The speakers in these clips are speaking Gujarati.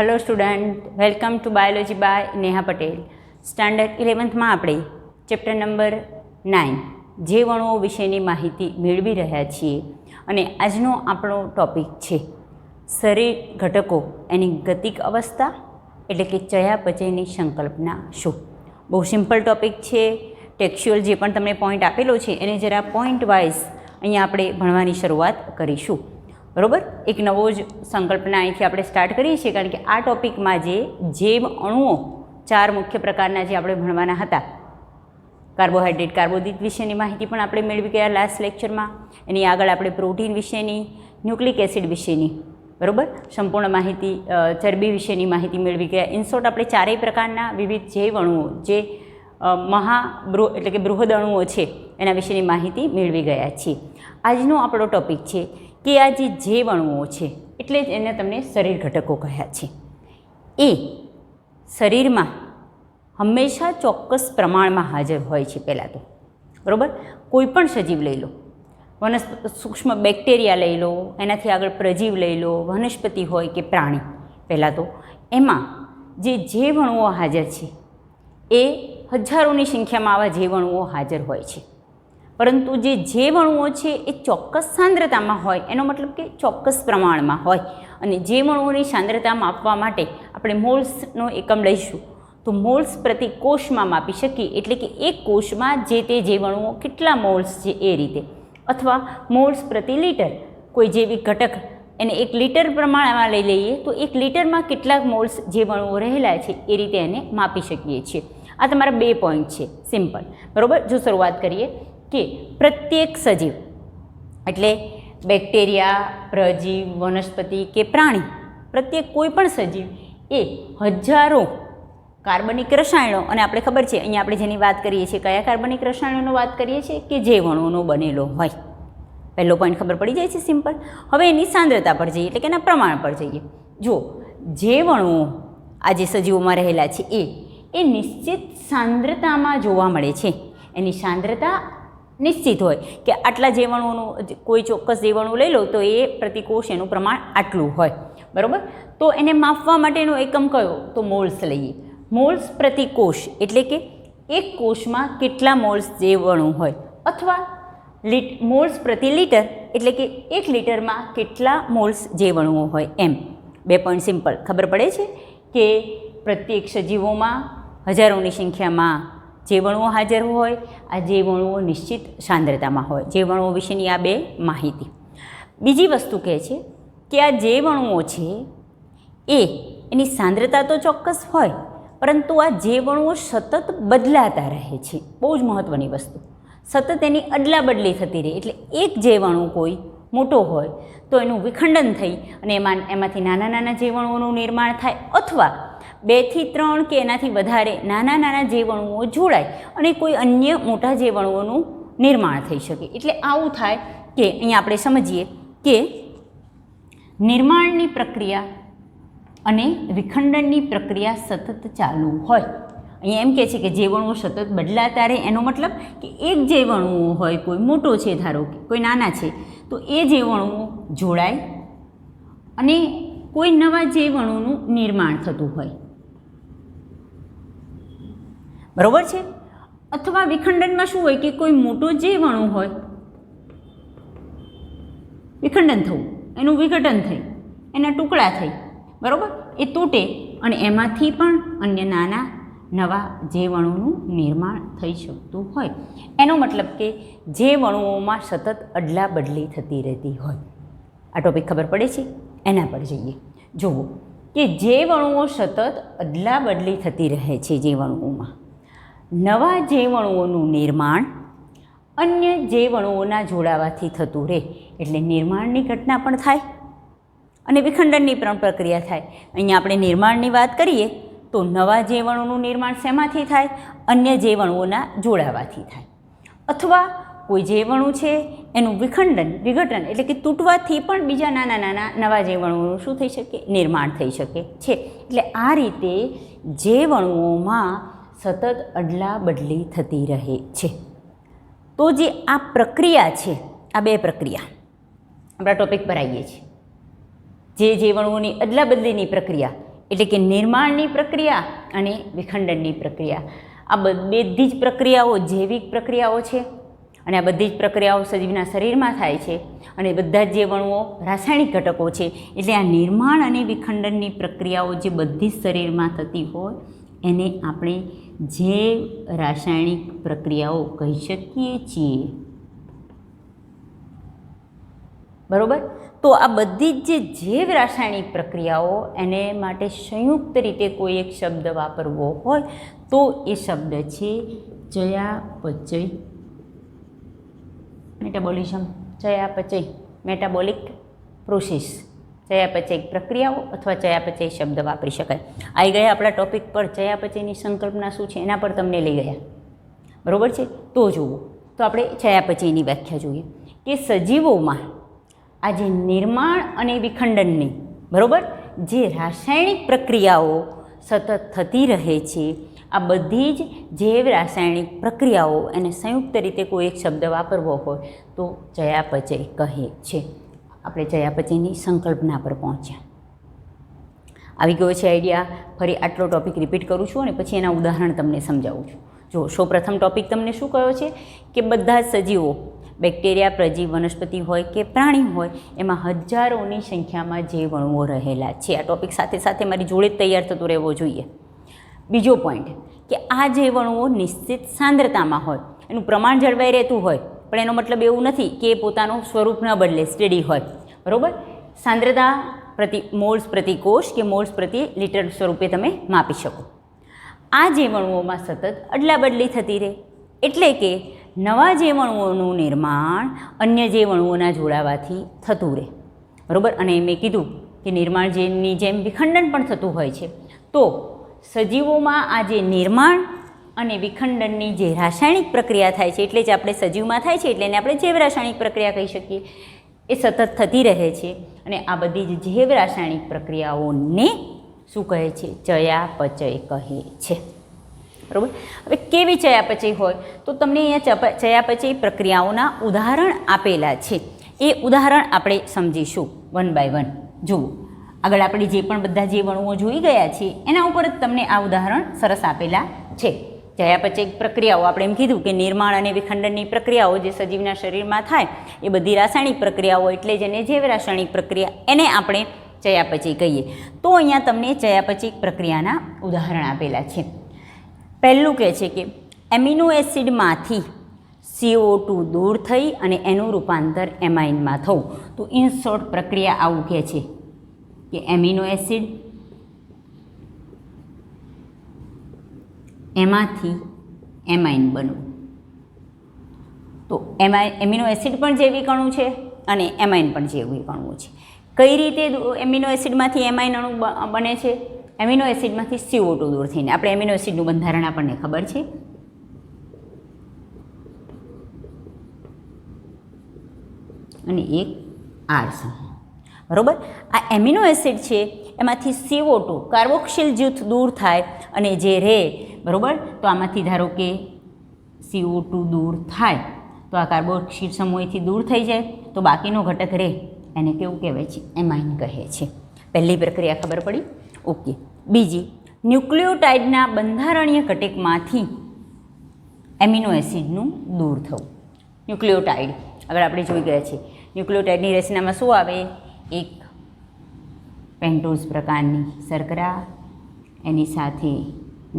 Hello student, welcome to biology by Neha Patel. Standard 11th में આપણે ચેપ્ટર નંબર 9 જીવાણુઓ વિશેની માહિતી મેળવી રહ્યા છીએ અને આજનો આપણો ટોપિક છે શરીર ઘટકો એની ગતિક અવસ્થા એટલે કે ચયાપચયની સંકલ્પના શું। બહુ સિમ્પલ ટોપિક છે। ટેક્સ્ચ્યુઅલ જે પણ તમને પોઈન્ટ આપેલો છે એને જરા પોઈન્ટ વાઇઝ અહીંયા આપણે ભણવાની શરૂઆત કરીશું, બરાબર। એક નવો જ સંકલ્પના અહીંથી આપણે સ્ટાર્ટ કરીએ છીએ, કારણ કે આ ટોપિકમાં જે જૈવ અણુઓ 4 મુખ્ય પ્રકારના જે આપણે ભણવાના હતા, કાર્બોહાઈડ્રેટ કાર્બોદિત વિશેની માહિતી પણ આપણે મેળવી ગયા લાસ્ટ લેક્ચરમાં। એની આગળ આપણે પ્રોટીન વિશેની, ન્યુક્લિક એસિડ વિશેની, બરાબર, સંપૂર્ણ માહિતી, ચરબી વિશેની માહિતી મેળવી ગયા। ઇન શોર્ટ આપણે 4 પ્રકારના વિવિધ જૈવ અણુઓ જે એટલે કે બૃહદ અણુઓ છે એના વિશેની માહિતી મેળવી ગયા છીએ। આજનો આપણો ટોપિક છે કે આ જે જૈવ અણુઓ છે એટલે જ એને તમને શરીર ઘટકો કહ્યા છે, એ શરીરમાં હંમેશા ચોક્કસ પ્રમાણમાં હાજર હોય છે। પહેલાં તો બરાબર, કોઈ પણ સજીવ લઈ લો, સૂક્ષ્મ બેક્ટેરિયા લઈ લો, એનાથી આગળ પ્રજીવ લઈ લો, વનસ્પતિ હોય કે પ્રાણી, પહેલાં તો એમાં જે જૈવ અણુઓ હાજર છે એ હજારોની સંખ્યામાં આવા જૈવ અણુઓ હાજર હોય છે। પરંતુ જે જૈવ અણુઓ છે એ ચોક્કસ સાંદ્રતામાં હોય, એનો મતલબ કે ચોક્કસ પ્રમાણમાં હોય। અને જૈવ અણુઓની સાંદ્રતા માપવા માટે આપણે મોલ્સનો એકમ લઈશું તો મોલ્સ પ્રતિ કોષમાં માપી શકીએ, એટલે કે એક કોષમાં જે તે જૈવ અણુઓ કેટલા મોલ્સ છે એ રીતે, અથવા મોલ્સ પ્રતિ લીટર, કોઈ જૈવિક ઘટક એને 1 લીટર પ્રમાણમાં લઈ લઈએ તો 1 લીટરમાં કેટલાક મોલ્સ જૈવ અણુઓ રહેલા છે એ રીતે એને માપી શકીએ છીએ। આ તમારા 2 પોઈન્ટ છે, સિમ્પલ, બરાબર। જો શરૂઆત કરીએ કે પ્રત્યેક સજીવ એટલે બેક્ટેરિયા, પ્રજીવ, વનસ્પતિ કે પ્રાણી, પ્રત્યેક કોઈ પણ સજીવ એ હજારો કાર્બનિક રસાયણો, અને આપણે ખબર છે અહીંયા આપણે જેની વાત કરીએ છીએ કયા કાર્બનિક રસાયણોનો વાત કરીએ છીએ કે જૈવ અણુઓનો બનેલો હોય। પહેલો પોઈન્ટ ખબર પડી જાય છે, સિમ્પલ। હવે એની સાંદ્રતા પર જઈએ, એટલે કે એના પ્રમાણ પર જઈએ। જો જૈવ અણુઓ આ જે સજીવોમાં રહેલા છે એ નિશ્ચિત સાંદ્રતામાં જોવા મળે છે। એની સાંદ્રતા નિશ્ચિત હોય કે આટલા જૈવ અણુઓનું, કોઈ ચોક્કસ જૈવ અણુ લઈ લો તો એ પ્રતિકોષ એનું પ્રમાણ આટલું હોય, બરાબર। તો એને માપવા માટેનો એકમ કયો, તો મોલ્સ લઈએ। મોલ્સ પ્રતિ કોષ એટલે કે એક કોષમાં કેટલા મોલ્સ જૈવ અણુ હોય, અથવા મોલ્સ પ્રતિ લીટર એટલે કે 1 લીટરમાં કેટલા મોલ્સ જૈવ અણુઓ હોય, એમ 2 પોઈન્ટ સિમ્પલ ખબર પડે છે કે પ્રત્યેક સજીવોમાં હજારોની સંખ્યામાં જૈવ અણુઓ હાજર હોય। આ જૈવ અણુઓ નિશ્ચિત સાંદ્રતામાં હોય। જૈવ અણુઓ વિશેની આ 2 માહિતી। બીજી વસ્તુ કહે છે કે આ જૈવ અણુઓ છે એની સાંદ્રતા તો ચોક્કસ હોય, પરંતુ આ જૈવ અણુઓ સતત બદલાતા રહે છે। બહુ જ મહત્ત્વની વસ્તુ, સતત એની અદલા બદલી થતી રહે। એટલે એક જૈવ અણુ કોઈ મોટો હોય તો એનું વિખંડન થઈ અને એમાંથી નાના નાના જૈવ અણુઓનું નિર્માણ થાય, અથવા 2 થી 3 કે એનાથી વધારે નાના નાના જૈવ અણુઓ જોડાય અને કોઈ અન્ય મોટા જૈવ અણુઓનું નિર્માણ થઈ શકે। એટલે આવું થાય કે અહીંયા આપણે સમજીએ કે નિર્માણની પ્રક્રિયા અને વિખંડનની પ્રક્રિયા સતત ચાલુ હોય। અહીંયા એમ કહે છે કે જૈવ અણુઓ સતત બદલાતા રહે, એનો મતલબ કે એક જૈવ અણુઓ હોય, કોઈ મોટો છે ધારો કે કોઈ નાના છે, તો એ જૈવ અણુઓ જોડાય અને કોઈ નવા જૈવ અણુનું નિર્માણ થતું હોય, બરાબર છે। અથવા વિખંડનમાં શું હોય કે કોઈ મોટો જૈવ અણુ હોય, વિખંડન થવું, એનું વિઘટન થઈ, એના ટુકડા થઈ, બરાબર, એ તૂટે અને એમાંથી પણ અન્ય નાના નવા જૈવ અણુનું નિર્માણ થઈ શકતું હોય। એનો મતલબ કે જૈવ અણુઓમાં સતત અદલા બદલી થતી રહેતી હોય। આ ટોપિક ખબર પડે છે, એના પર જઈએ। જુઓ કે જૈવ અણુઓ સતત અદલા બદલી થતી રહે છે। જૈવ અણુઓમાં નવા જૈવ અણુઓનું નિર્માણ અન્ય જૈવ અણુઓના જોડાવાથી થતું રહે, એટલે નિર્માણની ઘટના પણ થાય અને વિખંડનની પણ પ્રક્રિયા થાય। અહીંયા આપણે નિર્માણની વાત કરીએ તો નવા જૈવ અણુનું નિર્માણ શેમાંથી થાય, અન્ય જૈવ અણુઓના જોડાવાથી થાય, અથવા કોઈ જૈવ અણુ છે એનું વિઘટન એટલે કે તૂટવાથી પણ બીજા નાના નાના નવા જૈવ અણુઓનું શું થઈ શકે, નિર્માણ થઈ શકે છે। એટલે આ રીતે જૈવ અણુઓમાં સતત અદલા બદલી થતી રહે છે। તો જે આ પ્રક્રિયા છે, આ 2 પ્રક્રિયા આપણા ટોપિક પર આવીએ છીએ। જે જૈવ અણુઓની અદલા બદલીની પ્રક્રિયા એટલે કે નિર્માણની પ્રક્રિયા અને વિખંડનની પ્રક્રિયા. આ બધી જ પ્રક્રિયાઓ જૈવિક પ્રક્રિયાઓ છે અને આ બધી જ પ્રક્રિયાઓ સજીવના શરીરમાં થાય છે અને બધા જ જીવાણુઓ રાસાયણિક ઘટકો છે. એટલે આ નિર્માણ અને વિખંડનની પ્રક્રિયાઓ જે બધી જ શરીરમાં થતી હોય એને આપણે જૈવ રાસાયણિક પ્રક્રિયાઓ કહી શકીએ છીએ. બરાબર. તો આ બધી જ જે જૈવ રાસાયણિક પ્રક્રિયાઓ એને માટે સંયુક્ત રીતે કોઈ એક શબ્દ વાપરવો હોય તો એ શબ્દ છે ચયાપચય મેટાબોલિઝમ. ચયાપચય મેટાબોલિક પ્રોસેસ, ચયાપચય પ્રક્રિયાઓ અથવા ચયાપચય શબ્દ વાપરી શકાય. આવી ગયા આપણા ટોપિક પર. ચયાપચયની સંકલ્પના શું છે એના પર તમને લઈ ગયા. બરાબર છે. તો જુઓ, તો આપણે ચયાપચયની વ્યાખ્યા જોઈએ કે સજીવોમાં આ જે નિર્માણ અને વિખંડનની બરાબર જે રાસાયણિક પ્રક્રિયાઓ સતત થતી રહે છે, આ બધી જ જૈવ રાસાયણિક પ્રક્રિયાઓ એને સંયુક્ત રીતે કોઈ એક શબ્દ વાપરવો હોય તો ચયાપચય કહે છે. આપણે ચયાપચયની સંકલ્પના પર પહોંચ્યા. આવી ગયો છે આઈડિયા. ફરી આટલો ટૉપિક રિપીટ કરું છું અને પછી એના ઉદાહરણ તમને સમજાવું છું. જો સૌપ્રથમ ટૉપિક તમને શું કયો છે કે બધા જ સજીવો, બેક્ટેરિયા, પ્રજીવ, વનસ્પતિ હોય કે પ્રાણી હોય, એમાં હજારોની સંખ્યામાં જીવાણુઓ રહેલા છે. આ ટૉપિક સાથે સાથે મારી જોડે જ તૈયાર થતો રહેવો જોઈએ. બીજો પોઈન્ટ કે આ જીવાણુઓ નિશ્ચિત સાંદ્રતામાં હોય, એનું પ્રમાણ જળવાઈ રહેતું હોય, પણ એનો મતલબ એવું નથી કે એ પોતાનું સ્વરૂપ ન બદલે, સ્ટેડી હોય. બરાબર. સાંદ્રતા પ્રતિ મોલ્સ પ્રતિ કોષ કે મોલ્સ પ્રતિ લીટર સ્વરૂપે તમે માપી શકો. આ જીવાણુઓમાં સતત અદલાબદલી થતી રહે, એટલે કે નવા જીવાણુઓનું નિર્માણ અન્ય જીવાણુઓના જોડાવાથી થતું રહે. બરાબર. અને મેં કીધું કે નિર્માણની જેમ વિખંડન પણ થતું હોય છે. તો સજીવોમાં આ જે નિર્માણ અને વિખંડનની જે રાસાયણિક પ્રક્રિયા થાય છે, એટલે જ આપણે સજીવમાં થાય છે એટલે એને આપણે જૈવ રાસાયણિક પ્રક્રિયા કહી શકીએ, એ સતત થતી રહે છે. અને આ બધી જ જૈવ રાસાયણિક પ્રક્રિયાઓને શું કહે છે? ચયાપચય કહે છે. બરાબર. હવે કેવી ચયાપચય હોય તો તમને અહીંયા ચયાપચય પ્રક્રિયાઓના ઉદાહરણ આપેલા છે. એ ઉદાહરણ આપણે સમજીશું વન બાય વન. જુઓ, આગળ આપણે જે પણ બધા જીવાણુઓ જોઈ ગયા છીએ એના ઉપર જ તમને આ ઉદાહરણ સરસ આપેલા છે. ચયાપચય પ્રક્રિયાઓ આપણે એમ કીધું કે નિર્માણ અને વિખંડનની પ્રક્રિયાઓ જે સજીવના શરીરમાં થાય એ બધી રાસાયણિક પ્રક્રિયાઓ, એટલે જ એને જૈવ રાસાયણિક પ્રક્રિયા, એને આપણે ચયાપચય કહીએ. તો અહીંયા તમને ચયાપચય પ્રક્રિયાના ઉદાહરણ આપેલા છે. પહેલું કહે છે કે એમિનો એસિડમાંથી CO2 દૂર થઈ અને એનું રૂપાંતર એમાઇનમાં થવું. તો ઇન શોર્ટ પ્રક્રિયા આવું કહે છે કે એમિનો એસિડ એમાંથી એમાઇન બનવું. તો એમિનો એસિડ પણ જૈવિક અણુ છે અને એમાઇન પણ જૈવિક અણુ છે. કઈ રીતે એમિનો એસિડમાંથી એમાઇન અણુ બને છે? એમિનો એસિડમાંથી CO2 દૂર થઈને. આપણે એમિનો એસિડનું બંધારણ આપણને ખબર છે. અને એક R સમૂહ. બરાબર. આ એમિનો એસિડ છે એમાંથી CO2 કાર્બોક્સિલ જૂથ દૂર થાય અને જે રહે, બરાબર, તો આમાંથી ધારો કે CO2 દૂર થાય તો આ કાર્બોક્સિલ સમૂહથી દૂર થઈ જાય તો બાકીનો ઘટક રહે, એને કેવું કહેવાય છે? એમાઇન કહે છે. પહેલી પ્રક્રિયા ખબર પડી? ઓકે. બીજી, ન્યુક્લિયોટાઇડના બંધારણીય ઘટકમાંથી એમિનો એસિડનું દૂર થવું. ન્યુક્લિયોટાઇડ આગળ આપણે જોઈ ગયા છીએ. ન્યુક્લિયોટાઇડની રચનામાં શું આવે? એક પેન્ટોઝ પ્રકારની શર્કરા, એની સાથે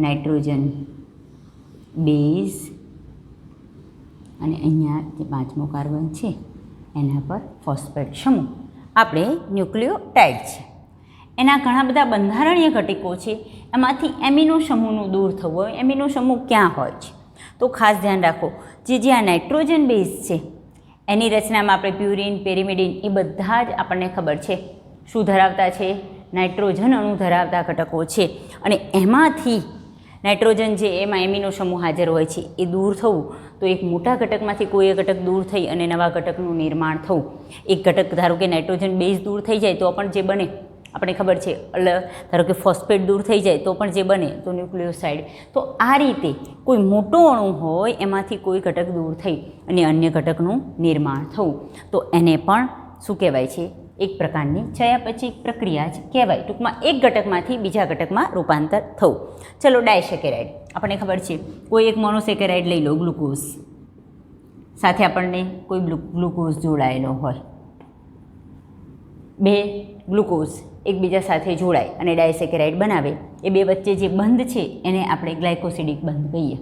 નાઇટ્રોજન બેઝ અને અહીંયા જે પાંચમો કાર્બન છે એના પર ફોસ્ફેટ સમૂહ. આપણે ન્યુક્લિયોટાઇડ છે. એના ઘણા બધા બંધારણીય ઘટકો છે, એમાંથી એમિનો સમૂહનું દૂર થવું હોય. એમિનો સમૂહ ક્યાં હોય છે? તો ખાસ ધ્યાન રાખો, જે આ નાઇટ્રોજન બેઝ છે એની રચનામાં આપણે પ્યુરિન, પેરિમિડિન એ બધા જ આપણને ખબર છે શું ધરાવતા છે? નાઇટ્રોજન અણુ ધરાવતા ઘટકો છે. અને એમાંથી નાઇટ્રોજન જે એમાં એમિનો સમૂહ હાજર હોય છે એ દૂર થવું, તો એક મોટા ઘટકમાંથી કોઈ એક ઘટક દૂર થઈ અને નવા ઘટકનું નિર્માણ થવું. એક ઘટક ધારો કે નાઇટ્રોજન બેઝ દૂર થઈ જાય તો પણ જે બને આપણે ખબર છે, ધારો કે ફોસ્ફેટ દૂર થઈ જાય તો પણ જે બને તો ન્યુક્લિયોસાઇડ. તો આ રીતે કોઈ મોટો અણુ હોય એમાંથી કોઈ ઘટક દૂર થઈ અને અન્ય ઘટકનું નિર્માણ થવું, તો એને પણ શું કહેવાય છે? એક પ્રકારની ચયાપચયિક પ્રક્રિયા જ કહેવાય. ટૂંકમાં એક ઘટકમાંથી બીજા ઘટકમાં રૂપાંતર થવું. ચલો ડાયસેકેરાઇડ આપણને ખબર છે, કોઈ એક મોનોસેકેરાઇડ લઈ લો, ગ્લુકોઝ સાથે આપણને કોઈ ગ્લુકોઝ જોડાયેલો હોય, બે ગ્લુકોઝ એકબીજા સાથે જોડાય અને ડાયસેકેરાઇડ બનાવે, એ બે વચ્ચે જે બંધ છે એને આપણે ગ્લાયકોસિડિક બંધ કહીએ.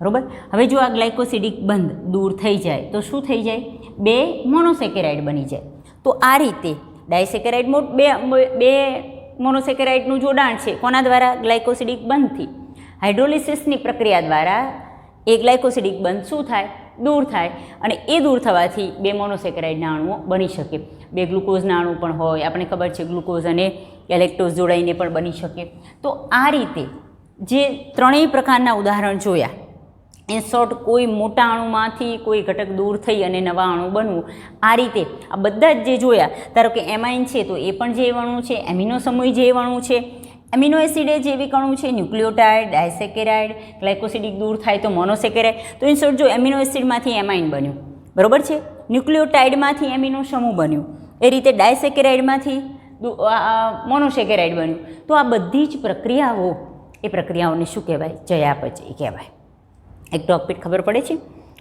બરાબર. હવે જો આ ગ્લાયકોસિડિક બંધ દૂર થઈ જાય તો શું થઈ જાય? બે મોનોસેકેરાઇડ બની જાય. તો આ રીતે ડાયસેકેરાઇડ બે મોનોસેકેરાઇડનું જોડાણ છે કોના દ્વારા? ગ્લાયકોસિડિક બંધથી. હાઇડ્રોલિસિસની પ્રક્રિયા દ્વારા એ ગ્લાયકોસિડિક બંધ શું થાય? દૂર થાય. અને એ દૂર થવાથી બે મોનોસેકેરાઇડના અણુઓ બની શકે. બે ગ્લુકોઝના અણુ પણ હોય, આપણને ખબર છે ગ્લુકોઝ અને ગેલેક્ટોઝ જોડાઈને પણ બની શકે. તો આ રીતે જે ત્રણેય પ્રકારના ઉદાહરણ જોયા, ઇન શોર્ટ કોઈ મોટા અણુમાંથી કોઈ ઘટક દૂર થઈ અને નવા અણુ બનવું, આ રીતે આ બધા જ જે જોયા, ધારો કે એમાઇન છે તો એ પણ જૈવ અણુ છે, એમિનો સમૂહ જૈવ અણુ છે, એમિનો એસિડ એ જૈવિક અણુ છે, ન્યુક્લિયોટાઇડ, ડાયસેકેરાઇડ, ગ્લાયકોસિડિક દૂર થાય તો મોનોસેકેરાઇડ. તો ઇન શોર્ટ જો એમિનો એસિડમાંથી એમાઇન બન્યું, બરાબર છે, ન્યુક્લિયોટાઇડમાંથી એમિનો સમૂહ બન્યું, એ રીતે ડાયસેકેરાઇડમાંથી મોનોસેકેરાઇડ બન્યું. તો આ બધી જ પ્રક્રિયાઓ, એ પ્રક્રિયાઓને શું કહેવાય? ચયાપચય કહેવાય. એક ટોપિક ખબર પડે છે.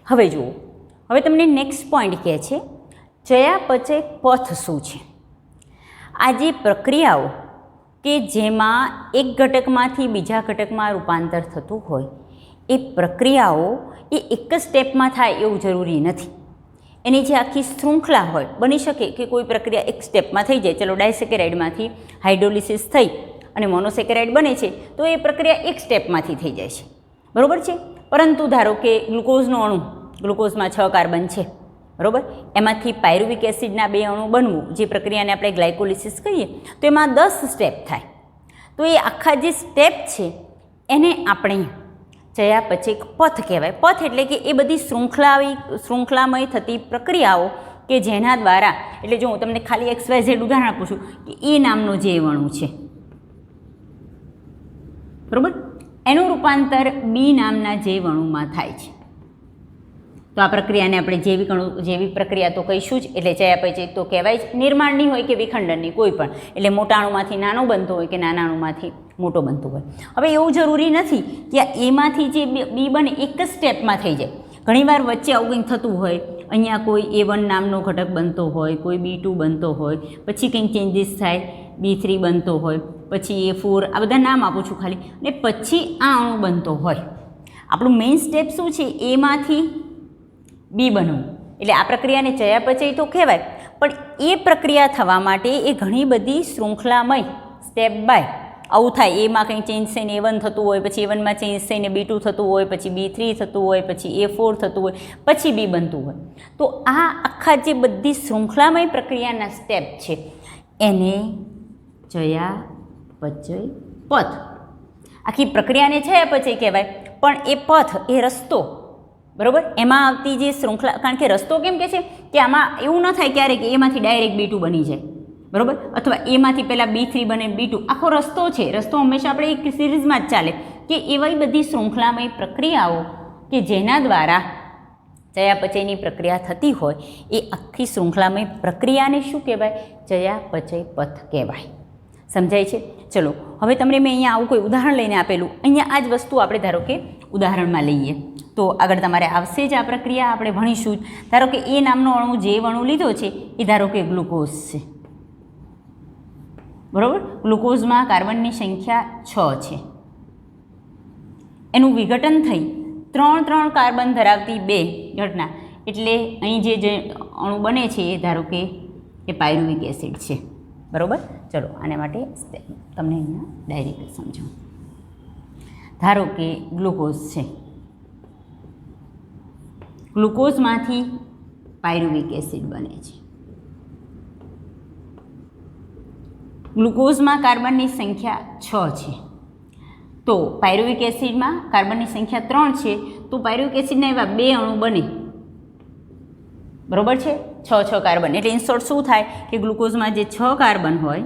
હવે જુઓ, હવે તમને નેક્સ્ટ પોઈન્ટ કહે છે ચયાપચય પથ શું છે. આ જે પ્રક્રિયાઓ કે જેમાં એક ઘટકમાંથી બીજા ઘટકમાં રૂપાંતર થતું હોય, એ પ્રક્રિયાઓ એ એક જ સ્ટેપમાં થાય એવું જરૂરી નથી. એની જે આખી શૃંખલા હોય, બની શકે કે કોઈ પ્રક્રિયા એક સ્ટેપમાં થઈ જાય. ચલો ડાયસેકેરાઇડમાંથી હાઇડ્રોલિસિસ થઈ અને મોનોસેકેરાઇડ બને છે તો એ પ્રક્રિયા એક સ્ટેપમાંથી થઈ જાય છે, બરાબર છે. પરંતુ ધારો કે ગ્લુકોઝનો અણુ, ગ્લુકોઝમાં 6 કાર્બન છે, બરાબર, એમાંથી પાયરુવિક એસિડના 2 અણુ બનવું, જે પ્રક્રિયાને આપણે ગ્લાયકોલિસિસ કહીએ, તો એમાં 10 સ્ટેપ થાય. તો એ આખા જે સ્ટેપ છે એને આપણે ચયાપચયિક પથ કહેવાય. પથ એટલે કે એ બધી શૃંખલામય થતી પ્રક્રિયાઓ કે જેના દ્વારા, એટલે જો હું તમને ખાલી XYZ ઉદાહરણ આપું છું કે એ નામનો જૈવ અણુ છે, બરાબર, એનું રૂપાંતર બી નામના જૈવ અણુમાં થાય છે. તો આ પ્રક્રિયાને આપણે જૈવિક પ્રક્રિયા તો કહીશું જ. એટલે ચયાપચય તો કહેવાય જ. નિર્માણની હોય કે વિખંડનની, કોઈ પણ, એટલે મોટા અણુમાંથી નાનો બનતો હોય કે નાના અણુમાંથી મોટો બનતો હોય. હવે એવું જરૂરી નથી કે આ એમાંથી જે બી બને એક જ સ્ટેપમાં થઈ જાય. ઘણીવાર વચ્ચે આવું કંઈક થતું હોય, અહીંયા કોઈ A1 નામનો ઘટક બનતો હોય, કોઈ B2 બનતો હોય, પછી કંઈક ચેન્જીસ થાય, B3 બનતો હોય, પછી A4, આ બધા નામ આપું છું ખાલી, અને પછી આ અણુ બનતો હોય. આપણું મેઇન સ્ટેપ શું છે? એમાંથી બી બનવું. એટલે આ પ્રક્રિયાને ચયાપચય તો કહેવાય, પણ એ પ્રક્રિયા થવા માટે એ ઘણી બધી શૃંખલામય સ્ટેપ બાય આવું થાય. એમાં કંઈ ચેન્જ થઈને A1 થતું હોય, પછી A1માં ચેન્જ થઈને B2 થતું હોય, પછી B3 થતું હોય, પછી A4 થતું હોય, પછી બી બનતું હોય. તો આ આખા જે બધી શૃંખલામય પ્રક્રિયાના સ્ટેપ છે એને ચયાપચય પથ, આખી પ્રક્રિયાને ચયાપચય કહેવાય. પણ એ પથ, એ રસ્તો, બરાબર, એમાં આવતી જે શૃંખલા, કારણ કે રસ્તો કેમ કે છે કે આમાં એવું ન થાય ક્યારેક કે એમાંથી ડાયરેક્ટ B2 બની જાય, બરાબર, અથવા એમાંથી પહેલાં B3 બને B2. આખો રસ્તો છે. રસ્તો હંમેશા આપણે એક સિરીઝમાં જ ચાલે કે એવી બધી શૃંખલામય પ્રક્રિયાઓ કે જેના દ્વારા ચયાપચયની પ્રક્રિયા થતી હોય, એ આખી શૃંખલામય પ્રક્રિયાને શું કહેવાય? ચયાપચય પથ કહેવાય. સમજાય છે? ચલો હવે તમને મેં અહીંયા આવું કોઈ ઉદાહરણ લઈને આપેલું, અહીંયા આ જ વસ્તુ આપણે ધારો કે ઉદાહરણમાં લઈએ તો આગળ તમારે આવશે જ આ પ્રક્રિયા, આપણે ભણીશું જ. ધારો કે એ નામનો અણુ જૈવ અણુ લીધો છે, એ ધારો કે ગ્લુકોઝ છે, બરાબર. ગ્લુકોઝમાં કાર્બનની સંખ્યા 6 છે. એનું વિઘટન થઈ 3 કાર્બન ધરાવતી 2 ઘટના, એટલે અહીં જે અણુ બને છે એ ધારો કે એ પાયરુવિક એસિડ છે, બરાબર. ચલો આના માટે તમને અહીંયા ડાયરેક્ટ સમજાવું. ધારો કે ગ્લુકોઝ છે, ગ્લુકોઝમાંથી પાયરુવિક એસિડ બને છે. ગ્લુકોઝમાં કાર્બનની સંખ્યા 6 છે, તો પાયરુવિક એસિડમાં કાર્બનની સંખ્યા 3 છે, તો પાયરુવિક એસિડના એવા 2 અણુ બને, બરાબર છે, 6 કાર્બન. એટલે ઇન શોર્ટ શું થાય કે ગ્લુકોઝમાં જે 6 કાર્બન હોય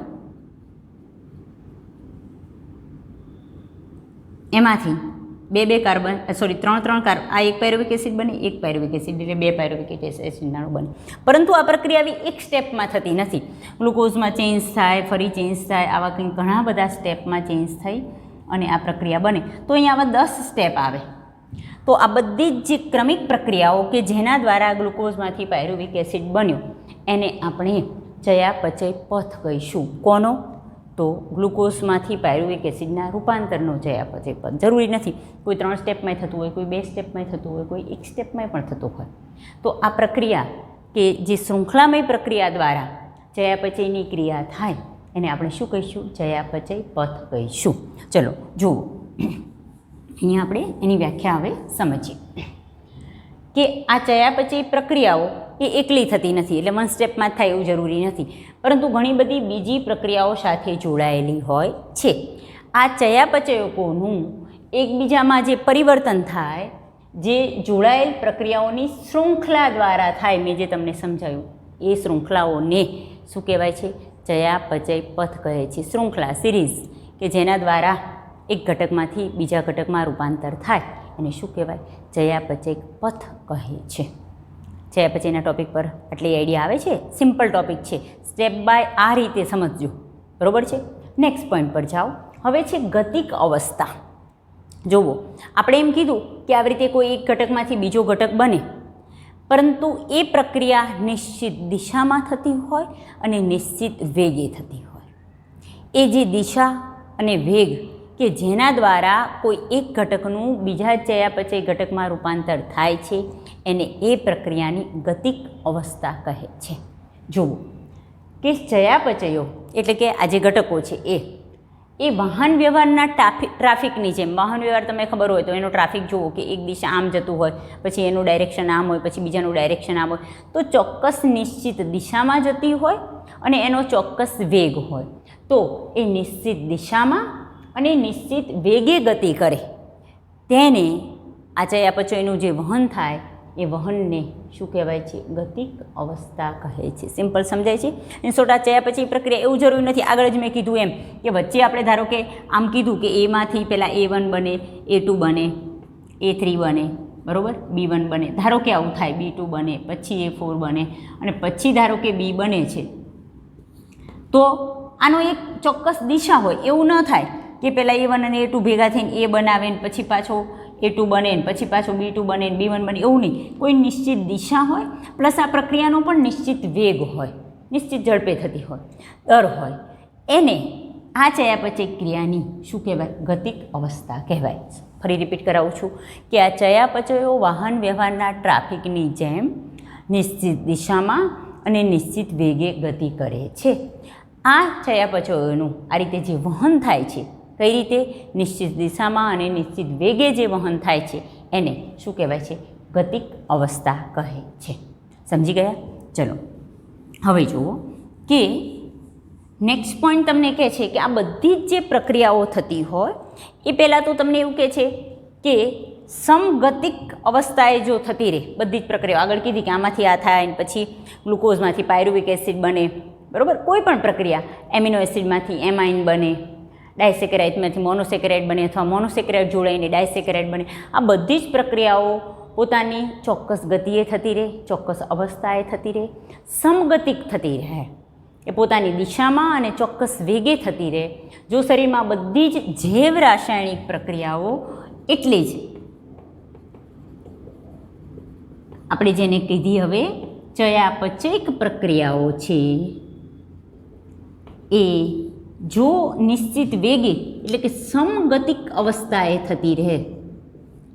એમાંથી બે કાર્બન સોરી ત્રણ કાર્બન, આ એક પાયરુવિક એસિડ બને, એક પાયરુવિક એસિડ એટલે બે પાયરુવિક એસિડનાણુ બને. પરંતુ આ પ્રક્રિયા આવી એક સ્ટેપમાં થતી નથી. ગ્લુકોઝમાં ચેન્જ થાય, ફરી ચેન્જ થાય, આવા કંઈક ઘણા બધા સ્ટેપમાં ચેન્જ થઈ અને આ પ્રક્રિયા બને. તો અહીંયા આવા 10 સ્ટેપ આવે. તો આ બધી જ જે ક્રમિક પ્રક્રિયાઓ કે જેના દ્વારા ગ્લુકોઝમાંથી પાયરુવિક એસિડ બન્યો એને આપણે ચયાપચય પથ કહીશું. કોનો? તો ગ્લુકોઝમાંથી પાયરુવિક એસિડના રૂપાંતરનો ચયાપચય પથ. જરૂરી નથી કોઈ 3 સ્ટેપમાં થતું હોય, કોઈ 2 સ્ટેપમાં થતું હોય, કોઈ 1 સ્ટેપમાં પણ થતું હોય. તો આ પ્રક્રિયા કે જે શૃંખલામય પ્રક્રિયા દ્વારા ચયાપચયની ક્રિયા થાય એને આપણે શું કહીશું? ચયાપચય પથ કહીશું. ચલો જુઓ, અહીંયા આપણે એની વ્યાખ્યા હવે સમજીએ કે આ ચયાપચય પ્રક્રિયાઓ એ એકલી થતી નથી, એટલે 1 સ્ટેપમાં જ થાય એવું જરૂરી નથી, પરંતુ ઘણી બધી બીજી પ્રક્રિયાઓ સાથે જોડાયેલી હોય છે. આ ચયાપચયકોનું એકબીજામાં જે પરિવર્તન થાય, જે જોડાયેલ પ્રક્રિયાઓની શૃંખલા દ્વારા થાય, મેં જે તમને સમજાવ્યું એ શૃંખલાઓને શું કહેવાય છે? ચયાપચય પથ કહે છે. શૃંખલા, સિરીઝ, કે જેના દ્વારા એક ઘટકમાંથી બીજા ઘટકમાં રૂપાંતર થાય એને શું કહેવાય? ચયાપચય પથ કહે છે. ચયાપચયના ટૉપિક પર આટલી આઈડિયા આવે છે. સિમ્પલ ટૉપિક છે, સ્ટેપ બાય આ રીતે સમજજો, બરાબર છે. નેક્સ્ટ પોઈન્ટ પર જાઓ. હવે છે ગતિક અવસ્થા. જુઓ, આપણે એમ કીધું કે આવી રીતે કોઈ એક ઘટકમાંથી બીજો ઘટક બને, પરંતુ એ પ્રક્રિયા નિશ્ચિત દિશામાં થતી હોય અને નિશ્ચિત વેગે થતી હોય. એ જે દિશા અને વેગ કે જેના દ્વારા કોઈ એક ઘટકનું બીજા ચયાપચય ઘટકમાં રૂપાંતર થાય છે એને એ પ્રક્રિયાની ગતિક અવસ્થા કહે છે. જુઓ કે ચયાપચયો એટલે કે આ જે ઘટકો છે એ વાહન વ્યવહારના ટ્રાફિકની જેમ, વાહન વ્યવહાર તમને ખબર હોય તો એનો ટ્રાફિક જુઓ કે એક દિશા આમ જતું હોય, પછી એનું ડાયરેક્શન આમ હોય, પછી બીજાનું ડાયરેક્શન આમ હોય, તો ચોક્કસ નિશ્ચિત દિશામાં જતી હોય અને એનો ચોક્કસ વેગ હોય. તો એ નિશ્ચિત દિશામાં અને નિશ્ચિત વેગે ગતિ કરે તેને આ ચયાપચયનું જે વહન થાય એ વહનને શું કહેવાય છે? ગતિક અવસ્થા કહે છે. સિમ્પલ સમજાય છે. ઇનશોર્ટ આ ચયાપચય પ્રક્રિયા એવું જરૂરી નથી, આગળ જ મેં કીધું એમ કે વચ્ચે આપણે ધારો કે આમ કીધું કે એમાંથી પહેલાં A1 બને, A2 બને, A3 બને, બરાબર, B1 બને, ધારો કે આવું થાય, B2 બને, પછી A4 બને અને પછી ધારો કે B બને છે. તો આનો એક ચોક્કસ દિશા હોય એવું ન થાય કે પહેલાં A1 અને A2 ભેગા થઈને A બનાવે ને પછી પાછો A2 બને ને પછી પાછો B2 બને ને B1 બને, એવું નહીં. કોઈ નિશ્ચિત દિશા હોય પ્લસ આ પ્રક્રિયાનો પણ નિશ્ચિત વેગ હોય, નિશ્ચિત ઝડપે થતી હોય, દર હોય, એને આ ચયાપચય ક્રિયાની શું કહેવાય? ગતિક અવસ્થા કહેવાય. ફરી રિપીટ કરાવું છું કે આ ચયાપચયો વાહન વ્યવહારના ટ્રાફિકની જેમ નિશ્ચિત દિશામાં અને નિશ્ચિત વેગે ગતિ કરે છે. આ ચયાપચયોનું આ રીતે જે વહન થાય છે, કઈ રીતે? નિશ્ચિત દિશામાં અને નિશ્ચિત વેગે જે વહન થાય છે એને શું કહેવાય છે? ગતિક અવસ્થા કહે છે. સમજી ગયા? ચલો હવે જુઓ કે નેક્સ્ટ પોઈન્ટ તમને કહે છે કે આ બધી જ જે પ્રક્રિયાઓ થતી હોય એ પહેલાં તો તમને એવું કહે છે કે સમગતિક અવસ્થાએ જો થતી રહે બધી જ પ્રક્રિયાઓ, આગળ કીધી કે આમાંથી આ થાય ને પછી ગ્લુકોઝમાંથી પાયરુવિક એસિડ બને, બરાબર, કોઈ પણ પ્રક્રિયા, એમિનો એસિડમાંથી એમાઇન બને, ડાયસેકેરાઇડમાંથી મોનોસેકેરાઇડ બને અથવા મોનોસેકેરાઇડ જોડાઈને ડાયસેકેરાઇડ બને, આ બધી જ પ્રક્રિયાઓ પોતાની ચોક્કસ ગતિએ થતી રહે, ચોક્કસ અવસ્થાએ થતી રહે, સમગતિક થતી રહે, એ પોતાની દિશામાં અને ચોક્કસ વેગે થતી રહે. જો શરીરમાં બધી જ જૈવ રાસાયણિક પ્રક્રિયાઓ એટલી જ આપણે જેને કીધી હવે ચયાપચયક પ્રક્રિયાઓ છે એ જો નિશ્ચિત વેગે એટલે કે સમગતિક અવસ્થાએ થતી રહે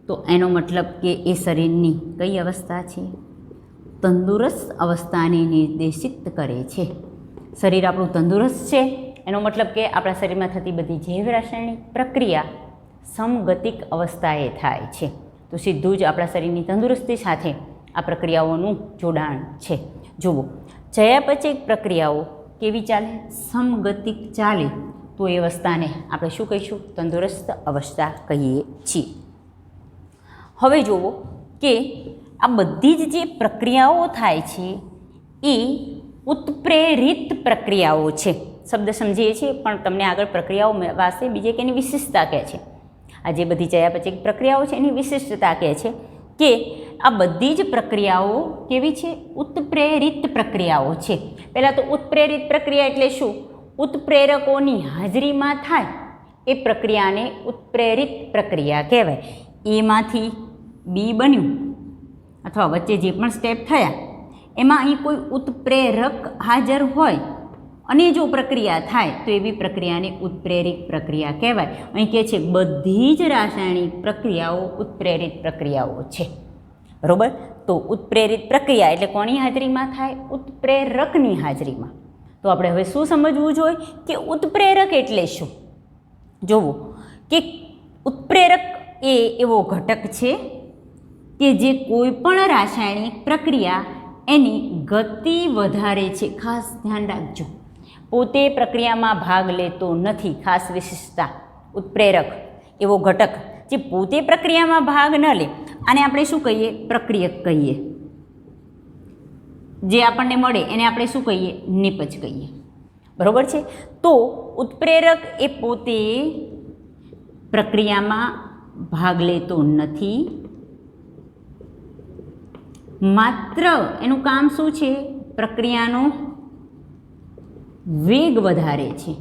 તો એનો મતલબ કે એ શરીરની કઈ અવસ્થા છે? તંદુરસ્ત અવસ્થાને નિર્દેશિત કરે છે. શરીર આપણું તંદુરસ્ત છે એનો મતલબ કે આપણા શરીરમાં થતી બધી જૈવ રાસાયણિક પ્રક્રિયા સમગતિક અવસ્થાએ થાય છે. તો સીધું જ આપણા શરીરની તંદુરસ્તી સાથે આ પ્રક્રિયાઓનું જોડાણ છે. જુઓ, ચયાપચયક પ્રક્રિયાઓ કેવી ચાલે? સમગતિક ચાલે તો એ અવસ્થાને આપણે શું કહીશું? તંદુરસ્ત અવસ્થા કહીએ છીએ. હવે જુઓ કે આ બધી જ જે પ્રક્રિયાઓ થાય છે એ ઉત્પ્રેરિત પ્રક્રિયાઓ છે. શબ્દ સમજીએ છીએ પણ તમને આગળ પ્રક્રિયાઓ પાસે બીજે કે એની વિશેષતા કહે છે. આ જે બધી ચયાપચય પ્રક્રિયાઓ છે એની વિશિષ્ટતા કહે છે કે આ બધી જ પ્રક્રિયાઓ કેવી છે? ઉત્પ્રેરિત પ્રક્રિયાઓ છે. પહેલાં તો ઉત્પ્રેરિત પ્રક્રિયા એટલે શું? ઉત્પ્રેરકોની હાજરીમાં થાય એ પ્રક્રિયાને ઉત્પ્રેરિત પ્રક્રિયા કહેવાય. એમાંથી બી બન્યું અથવા વચ્ચે જે પણ સ્ટેપ થયા એમાં અહીં કોઈ ઉત્પ્રેરક હાજર હોય અને જો પ્રક્રિયા થાય તો એવી પ્રક્રિયાને ઉત્પ્રેરિત પ્રક્રિયા કહેવાય. અહીં કહે છે બધી જ રાસાયણિક પ્રક્રિયાઓ ઉત્પ્રેરિત પ્રક્રિયાઓ છે. બરાબર? તો ઉત્પ્રેરિત પ્રક્રિયા એટલે કોની હાજરીમાં થાય? ઉત્પ્રેરકની હાજરીમાં. તો આપણે હવે શું સમજવું જોઈએ કે ઉત્પ્રેરક એટલે શું? જોવો કે ઉત્પ્રેરક એ એવો ઘટક છે કે જે કોઈ પણ રાસાયણિક પ્રક્રિયા એની ગતિ વધારે છે. ખાસ ધ્યાન રાખજો, પોતે પ્રક્રિયામાં ભાગ લેતો નથી. ખાસ વિશેષતા ઉત્પ્રેરક એવો ઘટક જે પોતે પ્રક્રિયામાં ભાગ ન લે, આને આપણે શું કહીએ? પ્રક્રિયક કહીએ. જે આપણને મળે એને આપણે શું કહીએ? નિપજ કહીએ. બરાબર છે? તો ઉત્પ્રેરક એ પોતે પ્રક્રિયામાં ભાગ લેતો નથી, માત્ર એનું કામ શું છે? પ્રક્રિયાનો વેગ વધારે છે.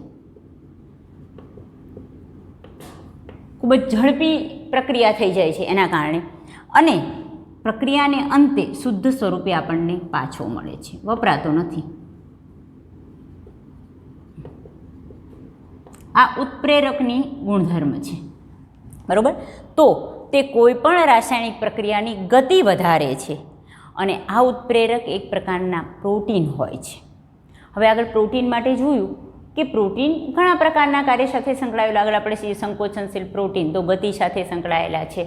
ખૂબ જ ઝડપી પ્રક્રિયા થઈ જાય છે એના કારણે, અને પ્રક્રિયાને અંતે શુદ્ધ સ્વરૂપે આપણને પાછો મળે છે, વપરાતો નથી. આ ઉત્પ્રેરકની ગુણધર્મ છે. બરાબર? તો તે કોઈ પણ રાસાયણિક પ્રક્રિયાની ગતિ વધારે છે અને આ ઉત્પ્રેરક એક પ્રકારના પ્રોટીન હોય છે. હવે આગળ પ્રોટીન માટે જોયું કે પ્રોટીન ઘણા પ્રકારના કાર્ય સાથે સંકળાયેલા. આગળ આપણે સંકોચનશીલ પ્રોટીન તો ગતિ સાથે સંકળાયેલા છે.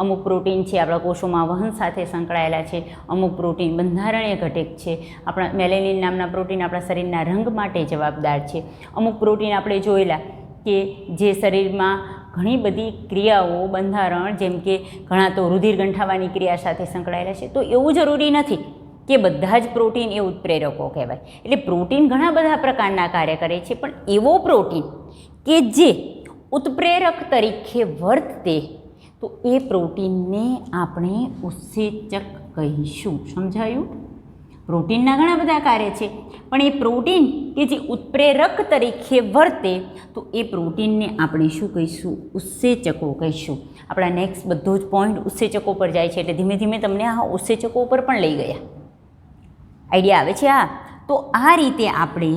અમુક પ્રોટીન છે આપણા કોષોમાં વહન સાથે સંકળાયેલા છે. અમુક પ્રોટીન બંધારણીય ઘટક છે. આપણા મેલેનિન નામના પ્રોટીન આપણા શરીરના રંગ માટે જવાબદાર છે. અમુક પ્રોટીન આપણે જોયેલા કે જે શરીરમાં ઘણી બધી ક્રિયાઓ, બંધારણ, જેમ કે ઘણા તો રુધિર ગંઠાવાની ક્રિયા સાથે સંકળાયેલા છે. તો એવું જરૂરી નથી કે બધા જ પ્રોટીન એ ઉત્પ્રેરકો કહેવાય. એટલે પ્રોટીન ઘણા બધા પ્રકારના કાર્ય કરે છે, પણ એવો પ્રોટીન કે જે ઉત્પ્રેરક તરીકે વર્તે તો એ પ્રોટીનને આપણે ઉત્સેચક કહીશું. સમજાયું? પ્રોટીનના ઘણા બધા કાર્ય છે, પણ એ પ્રોટીન કે જે ઉત્પ્રેરક તરીકે વર્તે તો એ પ્રોટીનને આપણે શું કહીશું? ઉત્સેચકો કહીશું. આપણા નેક્સ્ટ બધો જ પોઈન્ટ ઉત્સેચકો પર જાય છે, એટલે ધીમે ધીમે તમને આ ઉત્સેચકો પર પણ લઈ ગયા. આઈડિયા આવે છે? તો આ રીતે આપણે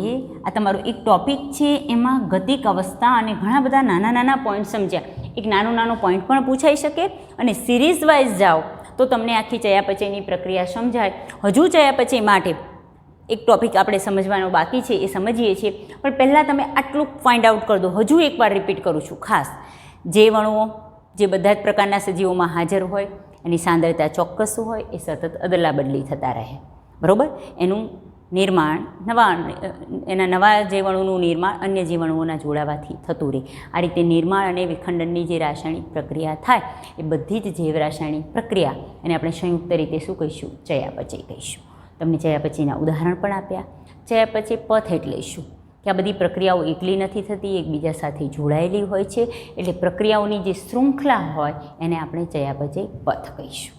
આ તમારો એક ટૉપિક છે એમાં ગતિક અવસ્થા અને ઘણા બધા નાના નાના પોઈન્ટ સમજ્યા. એક નાનો પોઈન્ટ પણ પૂછાઈ શકે અને સિરીઝ વાઇઝ જાઓ તો તમને આખી ચયાપચયની પ્રક્રિયા સમજાય. હજુ ચયાપચય માટે એક ટૉપિક આપણે સમજવાનો બાકી છે, એ સમજીએ છીએ, પણ પહેલાં તમે આટલું ફાઇન્ડ આઉટ કરી દો. હજુ એકવાર રિપીટ કરું છું ખાસ. જે અણુઓ જે બધા જ પ્રકારના સજીવોમાં હાજર હોય એની સાંદ્રતા ચોક્કસ હોય, એ સતત અદલા બદલી થતા રહે. બરાબર? એનું નિર્માણ એના નવા જીવાણુનું નિર્માણ અન્ય જીવાણુઓના જોડાવાથી થતું રહે. આ રીતે નિર્માણ અને વિખંડનની જે રાસાયણિક પ્રક્રિયા થાય એ બધી જ જૈવ રાસાયણિક પ્રક્રિયા એને આપણે સંયુક્ત રીતે શું કહીશું? ચયાપચય કહીશું. તમને ચયાપચયના ઉદાહરણ પણ આપ્યા. ચયાપચય પથ એટલે શું? કે આ બધી પ્રક્રિયાઓ એકલી નથી થતી, એકબીજા સાથે જોડાયેલી હોય છે. એટલે પ્રક્રિયાઓની જે શૃંખલા હોય એને આપણે ચયાપચય પથ કહીશું.